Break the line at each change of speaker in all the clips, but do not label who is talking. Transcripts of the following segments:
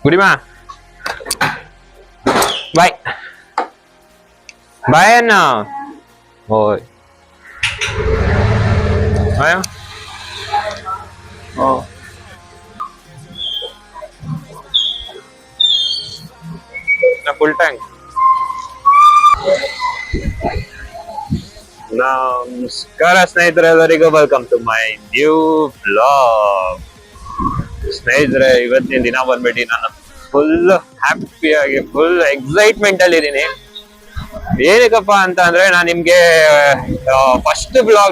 ಗುಡಿಮಾ ಬಾಯ್ ಬಾಯ್ ಅಣ್ಣ ಓಯ್ ಬಾಯ್ ಓ full tank ನಮಸ್ಕಾರ ಸ್ನೇಹಿತರೆಲ್ಲರಿಗೂ welcome to my new blog. ಸ್ನೇಹಿತರೆ, ಇವತ್ತಿನ ದಿನ ಬಂದ್ಬಿಟ್ಟು ನಾನು ಫುಲ್ ಹ್ಯಾಪಿಯಾಗಿ ಫುಲ್ ಎಕ್ಸೈಟ್ಮೆಂಟ್ ಅಲ್ಲಿ ಇದ್ದೀನಿ. ಏನಕ್ಕಪ್ಪ ಅಂತ ಅಂದ್ರೆ ನಾನು ನಿಮ್ಗೆ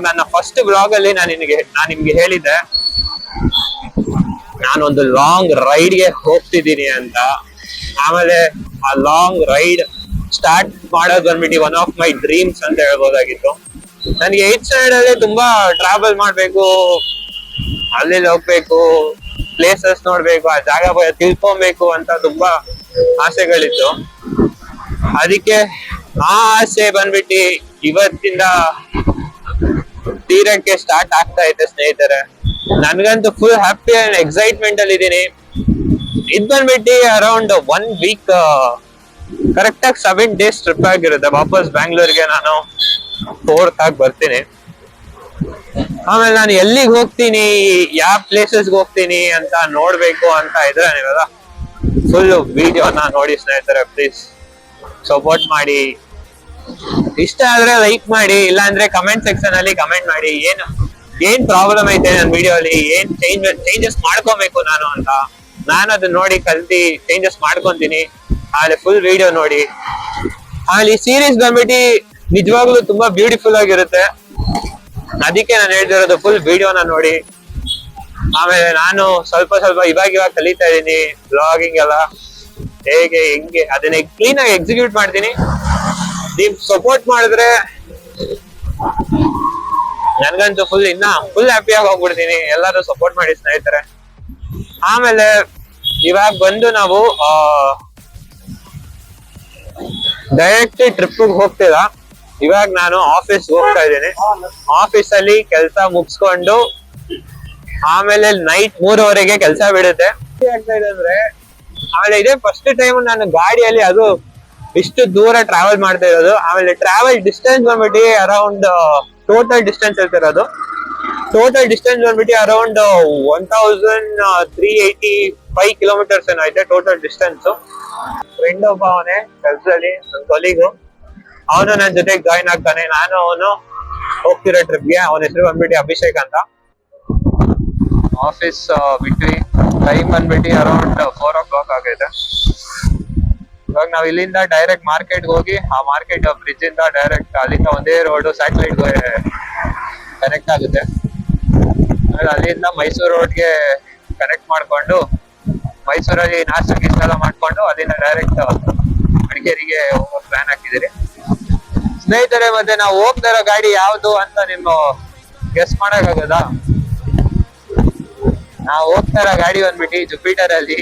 ನನ್ನ ಫಸ್ಟ್ ಬ್ಲಾಗ್ ಅಲ್ಲಿ ನಾನು ನಿಮ್ಗೆ ಹೇಳಿದ್ದೆ ನಾನೊಂದು ಲಾಂಗ್ ರೈಡ್ಗೆ ಹೋಗ್ತಿದ್ದೀನಿ ಅಂತ. ಆಮೇಲೆ ಆ ಲಾಂಗ್ ರೈಡ್ ಸ್ಟಾರ್ಟ್ ಮಾಡೋದು ಬಂದ್ಬಿಟ್ಟು ಒನ್ ಆಫ್ ಮೈ ಡ್ರೀಮ್ಸ್ ಅಂತ ಹೇಳ್ಬೋದಾಗಿತ್ತು. ನನಗೆ 8th ಸ್ಟ್ಯಾಂಡರ್ಡ್ ಅಲ್ಲಿ ತುಂಬಾ ಟ್ರಾವೆಲ್ ಮಾಡ್ಬೇಕು, ಅಲ್ಲಿ ಹೋಗ್ಬೇಕು, ಪ್ಲೇಸಸ್ ನೋಡ್ಬೇಕು, ಆ ಜಾಗ ತಿಳ್ಕೊಬೇಕು ಅಂತ ತುಂಬಾ ಆಸೆಗಳಿತ್ತು. ಅದಕ್ಕೆ ಆ ಆಸೆ ಬಂದ್ಬಿಟ್ಟು ಇವತ್ತಿಂದ ತೀರಕ್ಕೆ ಸ್ಟಾರ್ಟ್ ಆಗ್ತಾ ಇದೆ ಸ್ನೇಹಿತರೆ. ನನ್ಗಂತೂ ಫುಲ್ ಹ್ಯಾಪಿ ಅಂಡ್ ಎಕ್ಸೈಟ್ಮೆಂಟ್ ಅಲ್ಲಿ ಇದ್ದೀನಿ. ಇದ್ ಬಂದ್ಬಿಟ್ಟು ಅರೌಂಡ್ 1 ವೀಕ್ ಕರೆಕ್ಟ್ ಆಗಿ 7 days ಟ್ರಿಪ್ ಆಗಿರುತ್ತೆ. ವಾಪಸ್ ಬ್ಯಾಂಗ್ಳೂರ್ಗೆ ನಾನು 4th ಆಗಿ ಬರ್ತೀನಿ. ಆಮೇಲೆ ನಾನು ಎಲ್ಲಿಗೆ ಹೋಗ್ತೀನಿ, ಯಾವ ಪ್ಲೇಸಸ್ಗೆ ಹೋಗ್ತೀನಿ ಅಂತ ನೋಡ್ಬೇಕು ಅಂತ ಇದ್ರೆ ನೀವೆಲ್ಲ ಫುಲ್ ವಿಡಿಯೋನ ನೋಡಿ ಸ್ನೇಹಿತರೆ. ಪ್ಲೀಸ್ ಸಪೋರ್ಟ್ ಮಾಡಿ. ಇಷ್ಟ ಆದ್ರೆ ಲೈಕ್ ಮಾಡಿ, ಇಲ್ಲ ಅಂದ್ರೆ ಕಮೆಂಟ್ ಸೆಕ್ಷನ್ ಅಲ್ಲಿ ಕಮೆಂಟ್ ಮಾಡಿ ಏನ್ ಪ್ರಾಬ್ಲಮ್ ಐತೆ ನನ್ನ ವಿಡಿಯೋ ಅಲ್ಲಿ, ಏನ್ ಚೇಂಜಸ್ ಮಾಡ್ಕೊಬೇಕು ನಾನು ಅಂತ. ನಾನು ಅದನ್ನ ನೋಡಿ ಕಲ್ತಿ ಚೇಂಜಸ್ ಮಾಡ್ಕೊಂತೀನಿ. ಆಮೇಲೆ ಫುಲ್ ವಿಡಿಯೋ ನೋಡಿ. ಆಮೇಲೆ ಈ ಸೀರೀಸ್ ಬಂದ್ಬಿಟ್ಟು ನಿಜವಾಗ್ಲೂ ತುಂಬಾ ಬ್ಯೂಟಿಫುಲ್ ಆಗಿರುತ್ತೆ. ಅದಕ್ಕೆ ನಾನು ಹೇಳ್ತಿರೋದು ಫುಲ್ ವಿಡಿಯೋನ ನೋಡಿ. ಆಮೇಲೆ ನಾನು ಸ್ವಲ್ಪ ಇವಾಗ ಕಲಿತಾ ಇದ್ದೀನಿ ಬ್ಲಾಗಿಂಗ್ ಎಲ್ಲ ಹೆಂಗೆ ಅದನ್ನ ಕ್ಲೀನ್ ಆಗಿ ಎಕ್ಸಿಕ್ಯೂಟ್ ಮಾಡ್ತೀನಿ. ನೀವ್ ಸಪೋರ್ಟ್ ಮಾಡಿದ್ರೆ ನನ್ಗಂತೂ ಫುಲ್ ಹ್ಯಾಪಿಯಾಗಿ ಹೋಗ್ಬಿಡ್ತೀನಿ. ಎಲ್ಲರೂ ಸಪೋರ್ಟ್ ಮಾಡಿ ಸ್ನೇಹಿತರೆ. ಆಮೇಲೆ ಇವಾಗ ಬಂದು ನಾವು ಡೈರೆಕ್ಟ್ ಟ್ರಿಪ್ ಹೋಗ್ತಿಲ್ಲ. ಇವಾಗ ನಾನು ಆಫೀಸ್ ಹೋಗ್ತಾ ಇದ್ದೀನಿ. ಆಫೀಸ್ ಅಲ್ಲಿ ಕೆಲಸ ಮುಗಿಸ್ಕೊಂಡು ಆಮೇಲೆ ನೈಟ್ 3:30ಗೆ ಕೆಲಸ ಬಿಡುತ್ತೆ. ಆಗ್ತಾ ಇದೆ ಅಂದ್ರೆ ಆಮೇಲೆ ಇದೇ ಫಸ್ಟ್ ಟೈಮ್ ನಾನು ಗಾಡಿಯಲ್ಲಿ ಅದು ಇಷ್ಟು ದೂರ ಟ್ರಾವೆಲ್ ಮಾಡ್ತಾ ಇರೋದು. ಆಮೇಲೆ ಟ್ರಾವೆಲ್ ಡಿಸ್ಟೆನ್ಸ್ ಬಂದ್ಬಿಟ್ಟು ಅರೌಂಡ್ ಟೋಟಲ್ ಡಿಸ್ಟೆನ್ಸ್ ಹೇಳ್ತಿರೋದು. ಟೋಟಲ್ ಡಿಸ್ಟೆನ್ಸ್ ಬಂದ್ಬಿಟ್ಟು ಅರೌಂಡ್ 1385 ಕಿಲೋಮೀಟರ್ಸ್ ಏನೋ ಐತೆ ಟೋಟಲ್ ಡಿಸ್ಟೆನ್ಸ್. ಫ್ರೆಂಡ್ ಒಬ್ಬ ಅವನೇ ಕೆಲಸದಲ್ಲಿ, ನನ್ನ ಕೊಲೀಗು. ಅವನು ನನ್ನ ಜೊತೆಗೆ ಜಾಯಿನ್ ಆಗ್ತಾನೆ. ನಾನು ಅವನು ಹೋಗ್ತಿರೋ ಟ್ರಿಪ್ಗೆ. ಅವನ ಹೆಸರು ಬಂದ್ಬಿಟ್ಟು ಅಭಿಷೇಕ್ ಅಂತ. ಆಫೀಸ್ ಬಿಟ್ವಿ, ಟೈಮ್ ಬಂದ್ಬಿಟ್ಟು ಅರೌಂಡ್ 4 o'clock ಆಗೈತೆ. ಇವಾಗ ನಾವ್ ಇಲ್ಲಿಂದ ಡೈರೆಕ್ಟ್ ಮಾರ್ಕೆಟ್ ಹೋಗಿ, ಆ ಮಾರ್ಕೆಟ್ ಬ್ರಿಡ್ಜ್ ಇಂದ ಡೈರೆಕ್ಟ್ ಅಲ್ಲಿಂದ ಒಂದೇ ರೋಡ್ ಸ್ಯಾಟಲೈಟ್ ಕನೆಕ್ಟ್ ಆಗುತ್ತೆ. ಅಲ್ಲಿಂದ ಮೈಸೂರು ರೋಡ್ಗೆ ಕನೆಕ್ಟ್ ಮಾಡ್ಕೊಂಡು ಮೈಸೂರಲ್ಲಿ ನಾಷ್ಟ ಎಲ್ಲ ಮಾಡ್ಕೊಂಡು ಅಲ್ಲಿಂದ ಡೈರೆಕ್ಟ್ ಮಡಿಕೇರಿಗೆ ಹೋಗೋ ಪ್ಲಾನ್ ಹಾಕಿದಿರಿ ಸ್ನೇಹಿತರೆ. ಮತ್ತೆ ನಾವು ಹೋಗ್ತಾ ಇರೋ ಗಾಡಿ ಯಾವ್ದು ಅಂತ ನೀವು ಗೆಸ್ ಮಾಡಕ್ಕಾಗದಾ? ನಾವು ಹೋಗ್ತಾ ಇರೋ ಗಾಡಿ ಬಂದ್ಬಿಟ್ಟು ಜುಪಿಟರ್ ಅಲ್ಲಿ.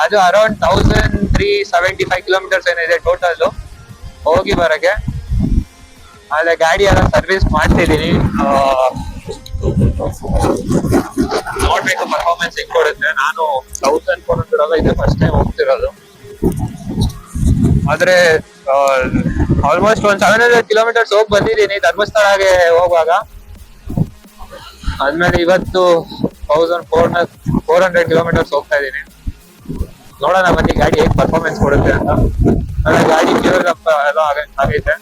ಅದು ಅರೌಂಡ್ 1375 ಕಿಲೋಮೀಟರ್ಸ್ ಏನಿದೆ ಟೋಟಲ್ ಹೋಗಿ ಬರಕ್ಕೆ. ಆದ್ರೆ ಗಾಡಿ ಎಲ್ಲ ಸರ್ವಿಸ್ ಮಾಡ್ತಿದೀನಿ. ನೋಡ್ಬೇಕು ಪರ್ಫಾರ್ಮೆನ್ಸ್ ಹೆಂಗ್ ಕೊಡುತ್ತೆ. ನಾನು 1400 ಇದೆ ಫಸ್ಟ್ ಟೈಮ್ ಹೋಗ್ತಿರೋದು. ಆದ್ರೆ ಆಲ್ಮೋಸ್ಟ್ 700 ಕಿಲೋಮೀಟರ್ಸ್ ಹೋಗಿ ಬಂದಿದ್ದೀನಿ ಧರ್ಮಸ್ಥಳಗೆ ಹೋಗುವಾಗ. ಆದ್ಮೇಲೆ ಇವತ್ತು 1400 ಕಿಲೋಮೀಟರ್ಸ್ ಹೋಗ್ತಾ ಇದ್ದೀನಿ. ನೋಡೋಣ ಬನ್ನಿ ಗಾಡಿ ಹೇಗೆ ಪರ್ಫಾರ್ಮೆನ್ಸ್ ಕೊಡುತ್ತೆ ಅಂತ. ಆಮೇಲೆ ಗಾಡಿ ಫ್ಯೂಲ್ ಅಪ್ ಎಲ್ಲ ಆಗೈತೆ.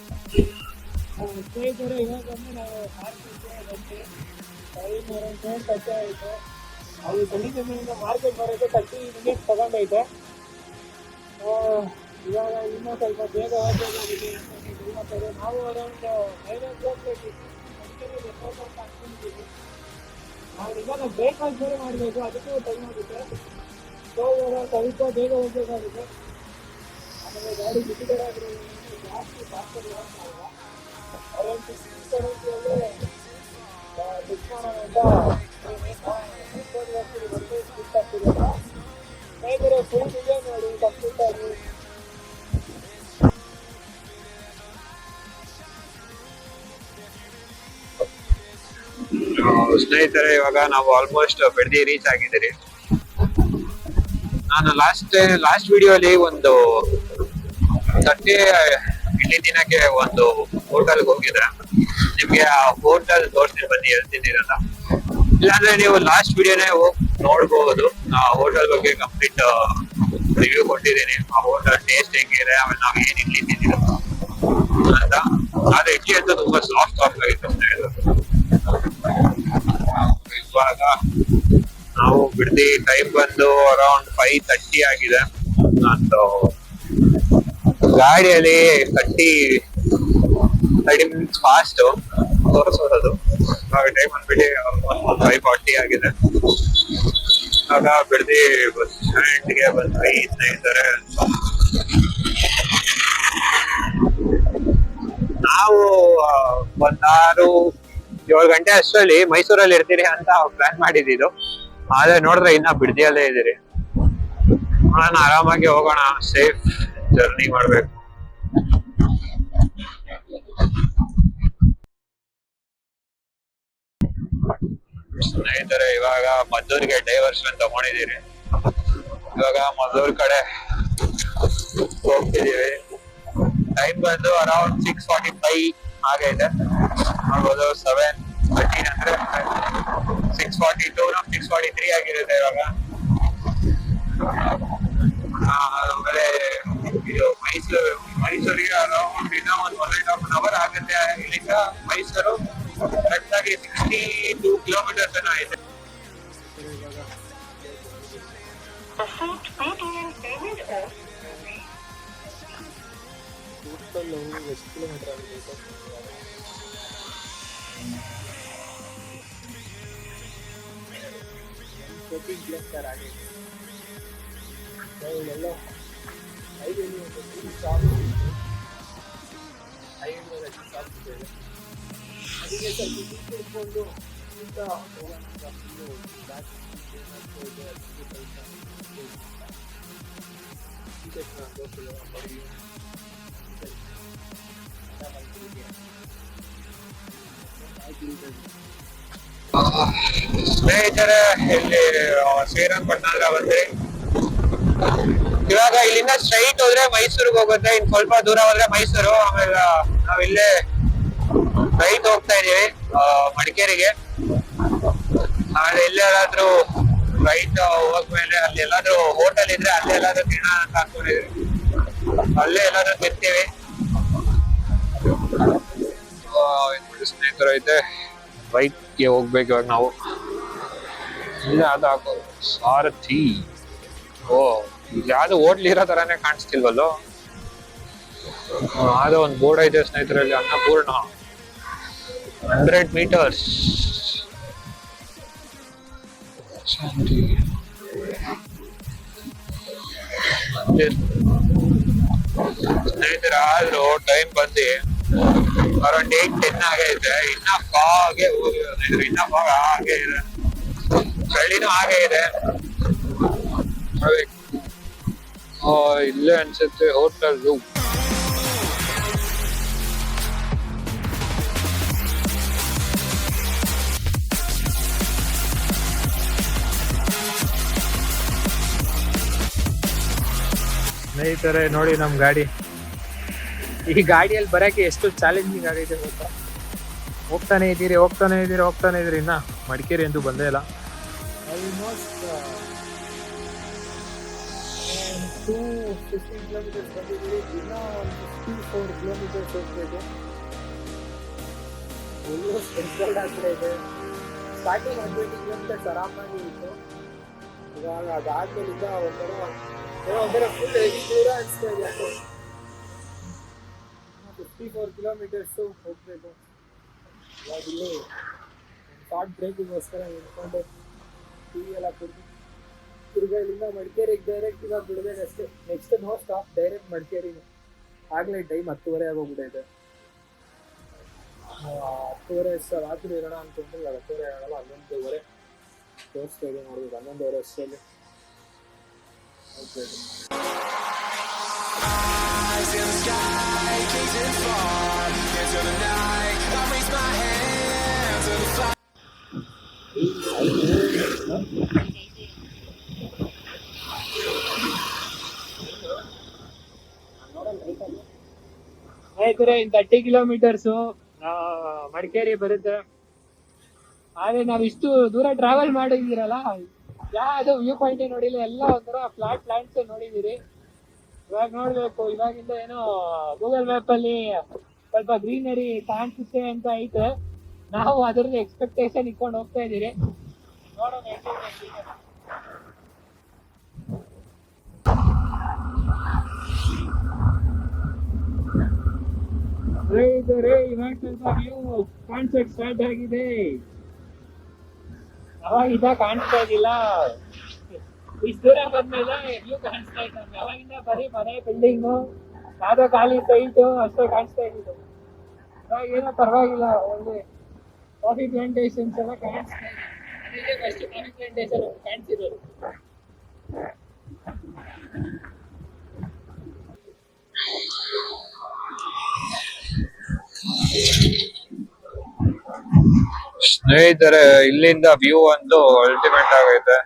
ಮಾರ್ಕೆಟ್ ಬರೋಕ್ಕೆ 30 minutes ತಗೊಂಡೈತೆ. ಇವಾಗ ಇನ್ನೂ ಸ್ವಲ್ಪ ಬೇಗ ಹೋಗ್ಬೇಕಾಗಿದೆ. ನಾವು ಅರೌಂಡ್ 9 o'clock ಇವಾಗ ಬ್ರೇಕ್ಫಾಸ್ಟ್ ಬೇರೆ ಮಾಡಬೇಕು, ಅದಕ್ಕೂ ಟೈಮ್ ಆಗುತ್ತೆ. ಸೊ ಇವಾಗ ಸ್ವಲ್ಪ ಬೇಗ ಹೋಗ್ಬೇಕಾಗುತ್ತೆ. ಆಮೇಲೆ ಗಾಡಿ ಬಿಟ್ಟಿದ್ದಾರೆ ಜಾಸ್ತಿ ಅರೌಂಡ್ 670 ಬುಕ್ ಮಾಡೋಣ ಅಂತ ಫುಲ್ ಇದೆ ನೋಡಿ ಕಂಪ್ಲೀಟ್ ಆಗಿ.
ಸ್ನೇಹಿತರೆ, ಇವಾಗ ನಾವು ಆಲ್ಮೋಸ್ಟ್ ಬಿಡದಿ ರೀಚ್ ಆಗಿದ್ದೀರಿ. ನಾನು ಲಾಸ್ಟ್ ವಿಡಿಯೋ ಅಲ್ಲಿ ಒಂದು ತಟ್ಟೆ ಇಡ್ಲಿ ತಿನ್ನಕ್ಕೆ ಒಂದು ಹೋಟೆಲ್ಗೆ ಹೋಗಿದ್ದೆ. ನಿಮ್ಗೆ ಆ ಹೋಟೆಲ್ ತೋರಿಸ್ತೀನಿ ಬನ್ನಿ, ಹೇಳ್ತೀನಿ ಇರಲ್ಲ. ಇಲ್ಲಾಂದ್ರೆ ನೀವು ಲಾಸ್ಟ್ ವಿಡಿಯೋನೇ ಹೋಗಿ ನೋಡ್ಬೋದು. ಆ ಹೋಟೆಲ್ ಬಗ್ಗೆ ಕಂಪ್ಲೀಟ್ ರಿವ್ಯೂ ಕೊಟ್ಟಿದ್ದೀನಿ. ಆ ಹೋಟೆಲ್ ಟೇಸ್ಟ್ ಹೆಂಗಿದೆ, ಆಮೇಲೆ ನಾವು ಏನ್ ಇಡ್ಲಿ ತಿಂದಿರೋ ಅಂತ. ಆದ್ರೆ ಇಡ್ಲಿ ಅಂತ ತುಂಬಾ ಸಾಫ್ಟ್ ಆಗಿತ್ತು. ಇವಾಗ ನಾವು ಬಿಡದಿ ಟೈಮ್ ಬಂದು ಅರೌಂಡ್ 5:30 ಆಗಿದೆ. ನಂದು ಗಾಡಿಯಲ್ಲಿ 30 ಮಿನಿಟ್ಸ್ ಫಾಸ್ಟ್ ತೋರಿಸೋದು. ಟೈಮ್ ಬಂದ್ಬಿಟ್ಟು 5:40 ಆಗಿದೆ. ಇವಾಗ ಬಿಡದಿ ಬಸ್ ಸ್ಟ್ಯಾಂಡ್ಗೆ ಬಂದ್ವಿ. ಸ್ನೇಹಿತರೆ, ನಾವು ಒಂದು 6-7 ಗಂಟೆ ಅಷ್ಟರಲ್ಲಿ ಮೈಸೂರಲ್ಲಿ ಇರ್ತೀರಿ ಅಂತ ಪ್ಲಾನ್ ಮಾಡಿದ್ದು. ಆದ್ರೆ ನೋಡಿದ್ರೆ ಇನ್ನ ಬಿಡದಿಯಲ್ಲೇ ಇದೀರಿ. ನೋಡೋಣ, ಆರಾಮಾಗಿ ಹೋಗೋಣ, ಸೇಫ್ ಜರ್ನಿ ಮಾಡ್ಬೇಕು. ಸ್ನೇಹಿತರೆ, ಇವಾಗ ಮದ್ದೂರಿಗೆ ಡೈವರ್ಷನ್ ತಗೊಂಡಿದ್ದೀರಿ. ಇವಾಗ ಮದ್ದೂರ್ ಕಡೆ ಹೋಗ್ತಿದೀವಿ. ಟೈಮ್ ಬಂದು ಅರೌಂಡ್ 6:45 ಆಗೈತೆ. ನೋಡ್ಬೋದು 7:13 ಅಂದ್ರೆ 6:42 6:43 ಆಗಿರುತ್ತೆ ಇವಾಗ. ಆಮೇಲೆ ಇದು ಮೈಸೂರಿಗೆ ಅರೌಂಡ್ ಇನ್ನ ಒಂದು 1.5 hour ಆಗುತ್ತೆ. ಇಲ್ಲಿಂದ ಮೈಸೂರು ಕರೆಕ್ಟ್ ಆಗಿ 62 ಕಿಲೋಮೀಟರ್ಸ್ ಏನೋ ಇದೆ.
ಎಷ್ಟು ಕಿಲೋಮೀಟರ್ ಆಗಿದೆ? ಕಿಲೋಮೀಟರ್ ಆಗಿದೆ. ಎಲ್ಲ ಹೈವೇಲಿ ಒಂದು ಸ್ಟಾಪ್ ಹೈವೇಲಿ ಸ್ಟಾಪ್ ಇದೆ. ಅದಕ್ಕೆ ಸ್ವಲ್ಪ ತಿಳ್ಕೊಂಡು ಇಂಥ ಹೋಗೋಣ.
ಸ್ನೇಹಿತರೆ, ಇಲ್ಲಿ ಶ್ರೀರಂಗಪಟ್ಟಣ ಬಂದ್ರಿ. ಇವಾಗ ಇಲ್ಲಿಂದ ಸ್ಟ್ರೈಟ್ ಹೋದ್ರೆ ಮೈಸೂರಿಗೆ ಹೋಗುತ್ತೆ. ಇನ್ ಸ್ವಲ್ಪ ದೂರ ಹೋದ್ರೆ ಮೈಸೂರು. ಆಮೇಲೆ ನಾವಿಲ್ಲೇ ರೈಟ್ ಹೋಗ್ತಾ ಇದೀವಿ ಮಡಿಕೇರಿಗೆ. ಆಮೇಲೆ ಎಲ್ಲಾದ್ರೂ ರೈಟ್ ಹೋಗ್ಮೇಲೆ ಅಲ್ಲಿ ಎಲ್ಲಾದ್ರೂ ಹೋಟೆಲ್ ಇದ್ರೆ ಅಲ್ಲೇ ಎಲ್ಲಾದ್ರೂ ತಿನ್ನೋಣ ಅಂತ ಅನ್ಕೊಂಡಿದ್ವಿ. ಅಲ್ಲೇ ಎಲ್ಲಾದ್ರೂ ತಿಂತೀವಿ. ಸ್ನೇಹಿತರು ಐತೆ, ಬೈಕ್ಗೆ ಹೋಗ್ಬೇಕು ಇವಾಗ ನಾವು. ಇಲ್ಲ ಅದು ಹಾಕೋದು ಸಾರಥಿ. ಓ, ಯಾವ್ದು ಹೋಟ್ಲ್ ಇರೋ ತರಾನೇ ಕಾಣಿಸ್ತಿಲ್ವಲ್ಲೋ. ಅದು ಒಂದು ಬೋರ್ಡ್ ಐತೆ ಸ್ನೇಹಿತರಲ್ಲಿ, ಅನ್ನಪೂರ್ಣ 100 meters. ಸ್ನೇಹಿತರ, ಆದ್ರೂ ಟೈಮ್ ಬಂದು ಅರೌಂಡ್ 8-10 ಆಗೈತೆ. ಇನ್ನ ಫಾಗೆ ಹೋಗಿರೋದು, ಇನ್ನ ಫಾಗ ಹಾಗೆ ಇದೆ, ಚಳಿನೂ ಹಾಗೆ ಇದೆ. ಇಲ್ಲೇ ಅನ್ಸುತ್ತೆ ಹೋಟೆಲ್.
ಸ್ನೇಹಿತರೆ ನೋಡಿ ನಮ್ ಗಾಡಿ. ಈ ಗಾಡಿಯಲ್ಲಿ ಬರಕ್ಕೆ ಎಷ್ಟು ಚಾಲೆಂಜಿಂಗ್ ಆಗೈತೆ ಗೊತ್ತಾ. ಹೋಗ್ತಾನೆ ಇದ್ದೀರಿ ಇನ್ನ ಮಡಿಕೇರಿ ಅಂತೂ ಬಂದೇ ಇಲ್ಲ. ಆಲ್ಮೋಸ್ಟ್ 215 ಕಿಲೋಮೀಟರ್ಸ್ ಬಂದಿದ್ದೀವಿ. ಇನ್ನ ಒಂದು 54 ಕಿಲೋಮೀಟರ್ಸ್ ಹೋಗ್ಬೇಕು. ಫುಲ್ಲು ಸ್ಪೆಷಲ್ ಆಗ್ತಾ ಇದೆ. ಸ್ಟಾರ್ಟಿಂಗ್ 120 ಕಿಲೋಮೀಟರ್ಸ್ ಆರಾಮಾಗಿ ಇತ್ತು. ಇವಾಗ ಅದಾದ್ಮೇಲಿಂದ ಒಂಥರ ಫುಲ್ ಹೆವಿ ದೂರ ಅನಿಸ್ತಾ ಇದೆ. 54 ಕಿಲೋಮೀಟರ್ಸು ಹೋಗಬೇಕು. ಇವಾಗ ಇಲ್ಲಿ ಶಾರ್ಟ್ ಬ್ರೇಕಿಗೋಸ್ಕರ ನಿಂತ್ಕೊಂಡು ಟೀ ಎಲ್ಲ ಕುಡಿದು ತಿರ್ಗಾ ಇಲ್ಲಿಂದ ಮಡಿಕೇರಿಗೆ ಡೈರೆಕ್ಟ್ ಇವಾಗ ಬಿಡಬೇಕಷ್ಟೇ. ನೆಕ್ಸ್ಟ್ ನೋ ಸ್ಟಾಪ್, ಡೈರೆಕ್ಟ್ ಮಡಿಕೇರಿಗೆ. ಆಗ್ಲೇ ಟೈಮ್ 10:30 ಆಗೋಗ್ಬಿಟ್ಟೈತೆ. 10:30 ಸರ್ ರಾತ್ರಿ ಇರೋಣ ಅನ್ಕೊಂಡ್ರೆ 10:30 ಆಗಲ್ಲ, 11:30 ತೋರಿಸ್ತಾ ಇದೆ ನೋಡ್ಬೇಕು. 11:30 ಅಷ್ಟರಲ್ಲಿ ಸ್ನೇಹಿತರೆ, ಇನ್ 30 ಕಿಲೋಮೀಟರ್ಸು ಮಡಿಕೇರಿ ಬರುತ್ತೆ. ಆದ್ರೆ ನಾವ್ ಇಷ್ಟು ದೂರ ಟ್ರಾವೆಲ್ ಮಾಡಿದಿರಲ್ಲ, ಯಾವ್ದು ವ್ಯೂ ಪಾಯಿಂಟ್ ನೋಡಿಲ್ಲ, ಎಲ್ಲ ಒಂಥರ ಫ್ಲಾಟ್ ಲ್ಯಾಂಡ್ಸ್ ನೋಡಿದಿರಿ. ಇವಾಗ ನೋಡ್ಬೇಕು, ಇವಾಗಿಂದ ಏನೋ ಗೂಗಲ್ ಮ್ಯಾಪ್ ಅಲ್ಲಿ ಸ್ವಲ್ಪ ಗ್ರೀನರಿ ಕಾಣಿಸುತ್ತೆ ಅಂತ ಐತೆ. ನಾವು ಅದ್ರದ್ದು ಎಕ್ಸ್ಪೆಕ್ಟೇಷನ್ ಇಟ್ಕೊಂಡು ಹೋಗ್ತಾ ಇದೀರಿ. ನೋಡೋಣ ಇವಾಗ ಸ್ವಲ್ಪ ವ್ಯೂ ಕಾನ್ಸೆಪ್ಟ್ ಸ್ಟಾರ್ಟ್ ಆಗಿದೆ. ಅವಾಗಿಂದ ಕಾಣಿಸ್ತಾ ಇದ್ದಿಲ್ಲ, ಇಷ್ಟು ದೂರ ಬಂದ್ಮೇಲೆ ವ್ಯೂ ಕಾಣಿಸ್ತಾ ಇತ್ತು. ಅವಾಗಿಂದ ಬರೀ ಮನೆ, ಬಿಲ್ಡಿಂಗು, ಯಾವ್ದೋ ಖಾಲಿ ಸೈಟು ಅಷ್ಟೇ ಕಾಣಿಸ್ತಾ ಇದ್ದು. ಇವಾಗ ಏನೋ ಪರವಾಗಿಲ್ಲ, ಒಳ್ಳೆ ಕಾಫಿ ಪ್ಲಾಂಟೇಶನ್ಸ್ ಎಲ್ಲ ಕಾಣಿಸ್ತಾ ಇದೆ. ಫಸ್ಟ್ ಕಾಫಿ ಪ್ಲಾಂಟೇಶನ್ ಕಾಣಿಸಿರೋದು.
ಸ್ನೇಹಿತರೆ, ಇಲ್ಲಿಂದ ವ್ಯೂ ಒಂದು ಅಲ್ಟಿಮೇಟ್ ಆಗೈತೆ.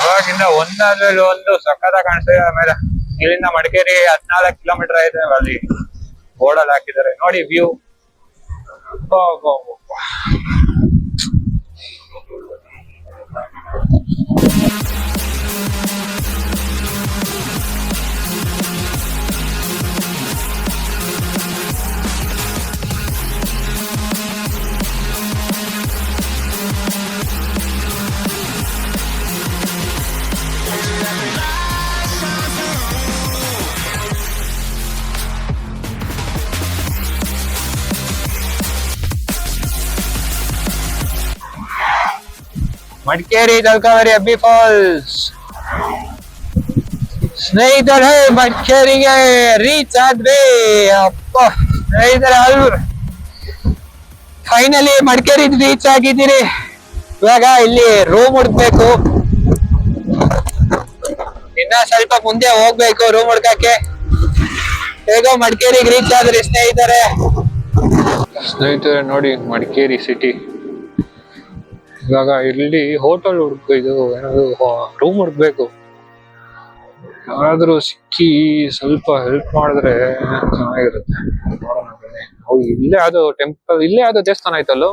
ಅವಾಗಿಂದ ಒಂದಾದ್ಮೇಲೆ ಒಂದು ಸಕ್ಕತ್ತ ಕಾಣಿಸ್ತಾ ಇದೆ. ಆಮೇಲೆ ಇಲ್ಲಿಂದ ಮಡಿಕೇರಿ 14 ಕಿಲೋಮೀಟರ್ ಐತೆ, ಅಲ್ಲಿ ಬೋರ್ಡಲ್ಲಿ ಹಾಕಿದ್ದಾರೆ ನೋಡಿ ವ್ಯೂ. ಮಡಿಕೇರಿ ತಲಕಾವೇರಿ ಅಬ್ಬಿ ಫಾಲ್ಸ್. ಸ್ನೇಹಿತರೆ, ಮಡಿಕೇರಿಗೆ ರೀಚ್ ಆದ್ವಿ. ಅಪ್ಪ ಸ್ನೇಹಿತರೆ, ಫೈನಲಿ ಮಡಿಕೇರಿ ರೀಚ್ ಆಗಿದ್ದೀರಿ. ಇವಾಗ ಇಲ್ಲಿ ರೂಮ್ ಹುಡ್ಕ್ಬೇಕು, ಇನ್ನ ಸ್ವಲ್ಪ ಮುಂದೆ ಹೋಗ್ಬೇಕು ರೂಮ್ ಹುಡ್ಕಕ್ಕೆ. ಹೇಗೋ ಮಡಿಕೇರಿಗೆ ರೀಚ್ ಆದ್ರಿ ಸ್ನೇಹಿತರೆ. ನೋಡಿ ಮಡಿಕೇರಿ ಸಿಟಿ. ಇವಾಗ ಇಲ್ಲಿ ಹೋಟೆಲ್ ಇದು ಏನಾದ್ರು ರೂಮ್ ಹುಡ್ಕ್ಬೇಕು. ಯಾರಾದ್ರೂ ಸಿಕ್ಕಿ ಸ್ವಲ್ಪ ಹೆಲ್ಪ್ ಮಾಡಿದ್ರೆ ಚೆನ್ನಾಗಿರುತ್ತೆ. ಇಲ್ಲೇ ಅದು ಟೆಂಪಲ್, ಇಲ್ಲೇ ಅದು ದೇವಸ್ಥಾನ ಆಯ್ತಲ್ಲ,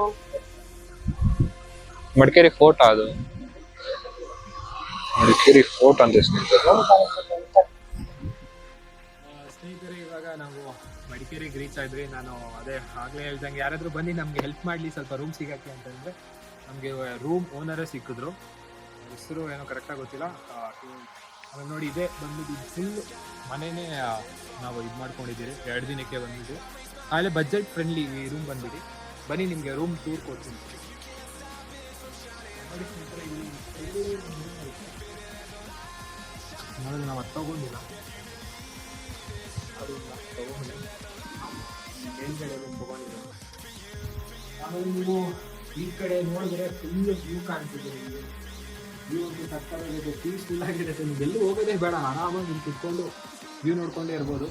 ಮಡಿಕೇರಿ ಫೋರ್ಟ್. ಅದು ಮಡಿಕೇರಿ ಫೋರ್ಟ್ ಅಂತ ಸ್ನೇಹಿತರೆ.
ಇವಾಗ ನಾವು ಮಡಿಕೇರಿಗೆ ರೀಚ್ ಆದ್ರಿ. ನಾನು ಅದೇ ಆಗ್ಲೇ ಹೇಳ್ದಂಗೆ, ಯಾರಾದ್ರೂ ಬನ್ನಿ ನಮ್ಗೆ ಹೆಲ್ಪ್ ಮಾಡ್ಲಿ ಸ್ವಲ್ಪ ರೂಮ್ ಸಿಗಕ್ಕೆ ಅಂತಂದ್ರೆ ನಮಗೆ ರೂಮ್ ಓನರೇ ಸಿಕ್ಕಿದ್ರು. ಹೆಸರು ಏನೋ ಕರೆಕ್ಟಾಗಿ ಗೊತ್ತಿಲ್ಲ. ಆಮೇಲೆ ನೋಡಿ, ಇದೇ ಬಂದ್ಬಿಟ್ಟು ಫುಲ್ ಮನೆನೇ ನಾವು ಇದು ಮಾಡ್ಕೊಂಡಿದ್ದೀರಿ. 2 ದಿನಕ್ಕೆ ಬಂದ್ಬಿಟ್ಟು ಆಮೇಲೆ ಬಜೆಟ್ ಫ್ರೆಂಡ್ಲಿ ಈ ರೂಮ್ ಬಂದ್ಬಿಟ್ಟು. ಬನ್ನಿ ನಿಮಗೆ ರೂಮ್ ಟೂರ್ ಕೊಡ್ತೀನಿ. ನೋಡಿ, ನಾವು ಅದು ತಗೊಂಡಿಲ್ಲ, ಅದು ತಗೊಂಡಿಲ್ಲ, ಮೇಲ್ಗಡೆ ರೂಮ್ ತಗೊಂಡಿಲ್ಲ. ಆಮೇಲೆ ನೀವು ಈ ಕಡೆ ನೋಡಿದ್ರೆ ಫುಲ್ ವ್ಯೂ ಕಾಣಿಸುತ್ತೆ ನಿಮಗೆ. ವ್ಯೂ ಅಂತ ಸಕ್ಕತ್ತಾಗಿದೆ, ಪೀಸ್ಫುಲ್ ಆಗಿರುತ್ತೆ. ನಿಮ್ಗೆ ಎಲ್ಲೂ ಹೋಗೋದೇ ಬೇಡ, ಆರಾಮಾಗಿ ನೀವು ಕುತ್ಕೊಂಡು ವ್ಯೂ ನೋಡ್ಕೊಂಡೇ ಇರ್ಬೋದು.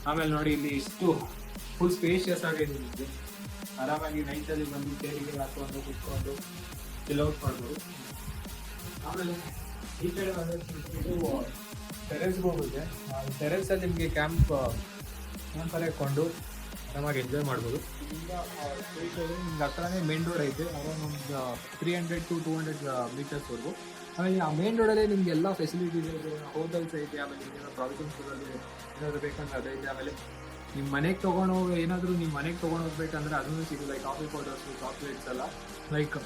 ಆಮೇಲೆ ನೋಡಿ, ಇಲ್ಲಿ ಇಷ್ಟು ಫುಲ್ ಸ್ಪೇಷಿಯಸ್ ಆಗಿದೆ. ನಿಮಗೆ ಆರಾಮಾಗಿ ನೈಟಲ್ಲಿ ಬಂದು ಚೇರಿಗೆ ಹಾಕೊಂಡು ಕುತ್ಕೊಂಡು ಚಿಲ್ಔಟ್ ಮಾಡ್ಬೋದು. ಆಮೇಲೆ ಈ ಕಡೆ ಇದು ಟೆರೆಸ್ಗೆ ಹೋಗುತ್ತೆ. ಟೆರೆಸಲ್ಲಿ ನಿಮಗೆ ಕ್ಯಾಂಪಲ್ಲಿ ಹಾಕೊಂಡು ಆರಾಮಾಗಿ ಎಂಜಾಯ್ ಮಾಡ್ಬೋದು. ನಿಮ್ಗೆ ಹತ್ರನೇ ಮೇನ್ ರೋಡ್ ಐತೆ, ಅರೌಂಡ್ ಒಂದು 300 to 200 ಮೀಟರ್ಸ್ವರೆಗೂ. ಆಮೇಲೆ ಆ ಮೇನ್ ರೋಡಲ್ಲೇ ನಿಮ್ಗೆ ಎಲ್ಲ ಫೆಸಿಲಿಟೀಸ್ ಇದೆ, ಹೋಟೆಲ್ಸ್ ಐತೆ. ಆಮೇಲೆ ನಿಮ್ಗೆ ಪ್ರಾವಿಷನ್ಸ್ ಏನಾದರೂ ಬೇಕಂದ್ರೆ ಅದೈತೆ. ಆಮೇಲೆ ನಿಮ್ಮ ಮನೆಗೆ ತೊಗೊಂಡೋಗಿ ಏನಾದರೂ ನಿಮ್ಮ ಮನೆಗೆ ತೊಗೊಂಡೋಗ್ಬೇಕಂದ್ರೆ ಅದನ್ನು ಸಿಗುತ್ತೆ, ಲೈಕ್ ಕಾಫಿ ಪೌಡರ್ಸು, ಚಾಕ್ಲೇಟ್ಸ್ ಎಲ್ಲ ಲೈಕ್.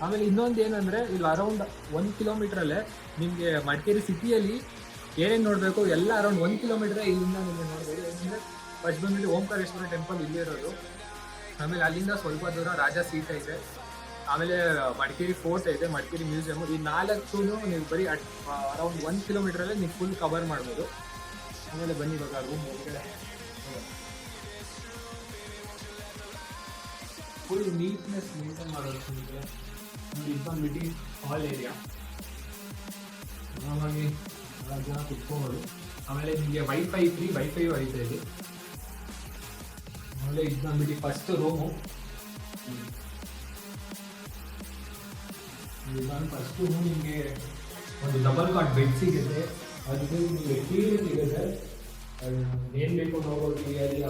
ಆಮೇಲೆ ಇನ್ನೊಂದು ಏನಂದರೆ, ಇಲ್ಲಿ ಅರೌಂಡ್ 1 ಕಿಲೋಮೀಟ್ರಲ್ಲೇ ನಿಮಗೆ ಮಡಿಕೇರಿ ಸಿಟಿಯಲ್ಲಿ ಏನೇನು ನೋಡಬೇಕು ಎಲ್ಲ ಅರೌಂಡ್ 1 ಕಿಲೋಮೀಟ್ರೇ ಇಲ್ಲಿಂದ ನಿಮಗೆ ನೋಡ್ಬೋದು. ಏನಂದರೆ ಫಸ್ಟ್ ಬಂದ್ಬಿಟ್ಟು ಓಂಕಾರೇಶ್ವರ ಟೆಂಪಲ್ ಇಲ್ಲೇ ಇರೋದು. ಆಮೇಲೆ ಅಲ್ಲಿಂದ ಸ್ವಲ್ಪ ದೂರ ರಾಜ ಸೀಟ್ ಐತೆ. ಆಮೇಲೆ ಮಡಿಕೇರಿ ಫೋರ್ಟ್ ಐತೆ, ಮಡಿಕೇರಿ ಮ್ಯೂಸಿಯಮ್. ಈ 4 ನೀವು ಬರೀ ಅರೌಂಡ್ 1 ಕಿಲೋಮೀಟ್ರಲ್ಲೇ ನೀವು ಫುಲ್ ಕವರ್ ಮಾಡ್ಬೋದು. ಆಮೇಲೆ ಬನ್ನಿ ಇವಾಗ ರೂಮ್ ಒಳಗಡೆ ಫುಲ್ ನೀಟ್ನೆಸ್ ಮೇಂಟೈನ್ ಮಾಡೋದು ನಿಮಗೆ. ನೋಡಿ ಇದು ಬಂದ್ಬಿಟ್ಟು ಹಾಲ್ ಏರಿಯಾ, ಆರಾಮಾಗಿ 4 ಜನ ಕುತ್ಕೋಬೋದು. ಆಮೇಲೆ ನಿಮಗೆ ವೈಫೈ ಫ್ರೀ ವೈಫೈ ಐತೆ ಇಲ್ಲಿ. ಆಮೇಲೆ ಇದು ಬಂದ್ಬಿಟ್ಟು ಫಸ್ಟ್ ರೂಮು, ಫಸ್ಟ್ ರೂಮ್ ನಿಮಗೆ ಒಂದು ಡಬಲ್ ಕಾಟ್ ಬೆಡ್ ಸಿಗುತ್ತೆ, ಅದಕ್ಕೆ ನಿಮಗೆ ಟಿವಿ ಸಿಗುತ್ತೆ, ಏನು ಬೇಕು ನೋಡೋ ಟಿವಿಯಲ್ಲಿ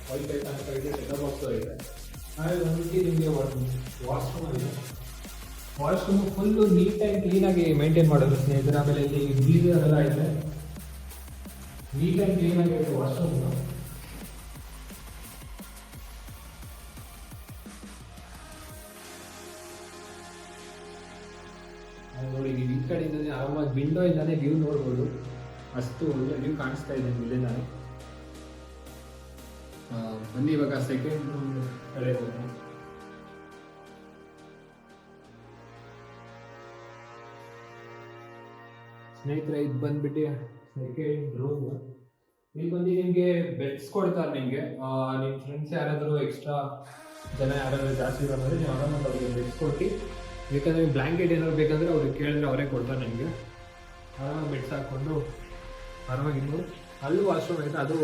ವೈಫೈ ಕನೆಕ್ಟ್ ಆಗಿದೆ, ಸೆಟಪ್ ಬಾಕ್ಸು ಇದೆ. ಆಮೇಲೆ ಬಂದ್ಬಿಟ್ಟು ನಿಮಗೆ ವಾಶ್ರೂಮ್ ಇದೆ. ವಾಶ್ರೂಮ್ ಫುಲ್ಲು ನೀಟಾಗಿ ಕ್ಲೀನಾಗಿ ಮೇಂಟೈನ್ ಮಾಡೋದು ಸ್ನೇಹಿತರೆ. ಆಮೇಲೆ ಇಲ್ಲಿ ಗೀಸರ್ ಎಲ್ಲ ಇದೆ, ನೀಟಾಗಿ ಕ್ಲೀನಾಗಿರುತ್ತೆ ವಾಶ್ರೂಮ್. ನೋಡಿ ನೀವು ಈ ಕಡೆಯಿಂದನೇ ಆರಾಮಾಗಿ ವಿಂಡೋ ಇಂದಾನೆ ವ್ಯೂ ನೋಡ್ಬೋದು, ಅಷ್ಟು ಒಳ್ಳೆ ವ್ಯೂ ಕಾಣಿಸ್ತಾ ಇದೆ ಇಲ್ಲಿಂದ. ಬನ್ನಿ ಇವಾಗ ಸೆಕೆಂಡ್ ರೂಮ್ ಕಡೆ ಹೋಗೋಣ. ಸ್ನೇಹಿತರೆ ಇದು ಬಂದ್ಬಿಟ್ಟು ಸೆಕೆಂಡ್ ರೂಮು. ಇಲ್ಲಿ ಬಂದು ನಿಮಗೆ ಬೆಡ್ಸ್ ಕೊಡ್ತಾರೆ. ನಿಮಗೆ ನಿಮ್ಮ ಫ್ರೆಂಡ್ಸ್ ಯಾರಾದರೂ ಎಕ್ಸ್ಟ್ರಾ ಜನ ಯಾರಾದರೂ ಜಾಸ್ತಿ ಇರೋದ್ರೆ ನೀವು ಆರಾಮಾಗಿ ಅವ್ರಿಗೆ ಬೆಡ್ಸ್ ಕೊಟ್ಟು, ಬೇಕಂದ್ರೆ ಬ್ಲ್ಯಾಂಕೆಟ್ ಏನಾದ್ರು ಬೇಕಂದ್ರೆ ಅವ್ರಿಗೆ ಕೇಳಿದ್ರೆ ಅವರೇ ಕೊಡ್ತಾರೆ ನಿಮಗೆ. ಆರಾಮಾಗಿ ಬೆಡ್ಸ್ ಹಾಕ್ಕೊಂಡು ಆರಾಮಾಗಿ ಇನ್ನು ಅಲ್ಲೂ ವಾಶ್ರೂಮ್ ಐತೆ, ಅದು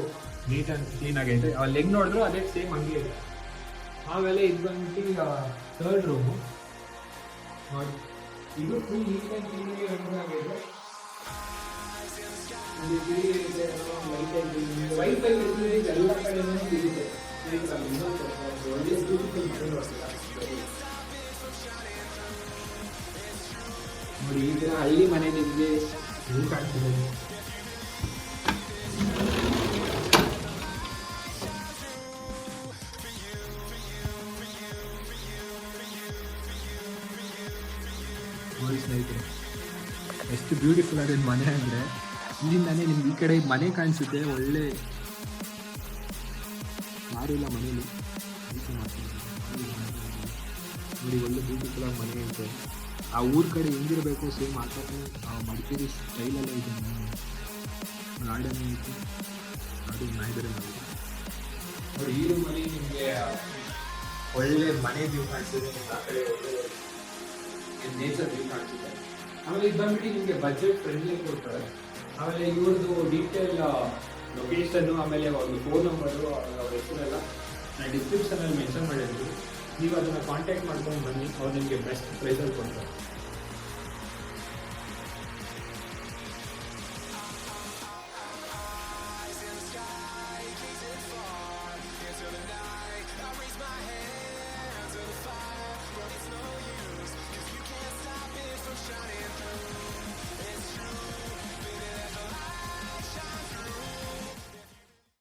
ನೀಟ್ ಆ್ಯಂಡ್ ಕ್ಲೀನ್ ಆಗೈತೆ. ಅಲ್ಲಿ ಹೆಂಗೆ ನೋಡಿದ್ರು ಅದೇ ಸೇಮ್ ಹಂಗೆ ಇದೆ. ಆಮೇಲೆ ಇದು ಬಂದ್ಬಿಟ್ಟು ಥರ್ಡ್ ರೂಮು ನೋಡಿ, ಇದು ಫುಲ್ ನೀಟ್ ಆ್ಯಂಡ್ ಕ್ಲೀನಾಗಿ ಆಗೈತೆ. ವೈಫೈ ಎಲ್ಲ ಕಡೆನೂ ಸಿಗುತ್ತೆ. ಒಳ್ಳೆ ಬ್ಯೂಟಿಫುಲ್ ನೋಡಿ, ಈ ಥರ ಹಳ್ಳಿ ಮನೆ ನಿಮಗೆ ಇದು ಕಾಣ್ತಿದೆ. ನೋಡಿ ಸ್ನೇಹಿತರೆ, ಎಷ್ಟು ಬ್ಯೂಟಿಫುಲ್ ಆಗಿದೆ ಮನೆ ಅಂದರೆ. ಇಲ್ಲಿಂದಾನೇ ನಿಮ್ಗೆ ಈ ಕಡೆ ಮನೆ ಕಾಣಿಸುತ್ತೆ. ಒಳ್ಳೆ ಯಾರೂ ಇಲ್ಲ ಮನೇಲಿ, ನೋಡಿ ಒಳ್ಳೆ ಬ್ಯೂಟಿಫುಲ್ ಆಗಿ ಮನೆ ಐತೆ. ಆ ಊರ ಕಡೆ ಹೆಂಗಿರಬೇಕು ಸೇಮ್ ಆ ಥರ ಮಡಿಕೇರಿ ಸ್ಟೈಲಲ್ಲೇ ಇದೆ ಮನೆ. ಗಾರ್ಡನ್ ಐತೆ, ಅದು ನಾಯಿದರೆ ಮಾಡಿ ನೋಡಿ. ಈ ರೂಮಲ್ಲಿ ನಿಮಗೆ ಒಳ್ಳೆ ಮನೆ ವ್ಯೂ ಕಾಣಿಸ್ತಿದೆ, ಆ ಕಡೆ ಒಳ್ಳೆ ನೇಚರ್ ವ್ಯೂ ಕಾಣಿಸುತ್ತೆ. ಆಮೇಲೆ ಇದು ಬಂದ್ಬಿಟ್ಟು ನಿಮಗೆ ಬಜೆಟ್ ಫ್ರೆಂಡ್ಲಿ ಕೊಡ್ತಾರೆ. ಆಮೇಲೆ ಇವ್ರದ್ದು ಡೀಟೇಲ್ ಲೊಕೇಶನ್ನು, ಆಮೇಲೆ ಅವ್ರದ್ದು ಫೋನ್ ನಂಬರು, ಅವ್ರ ಹೆಸರೆಲ್ಲ ನಾನು ಡಿಸ್ಕ್ರಿಪ್ಷನಲ್ಲಿ ಮೆನ್ಷನ್ ಮಾಡಿರ್ತೀನಿ. ನೀವು ಅದನ್ನು ಕಾಂಟ್ಯಾಕ್ಟ್ ಮಾಡ್ಕೊಂಡು ಬನ್ನಿ, ಅವ್ರು ನಿಮಗೆ ಬೆಸ್ಟ್ ಪ್ರೈಸಲ್ಲಿ ಕೊಡ್ತಾರೆ.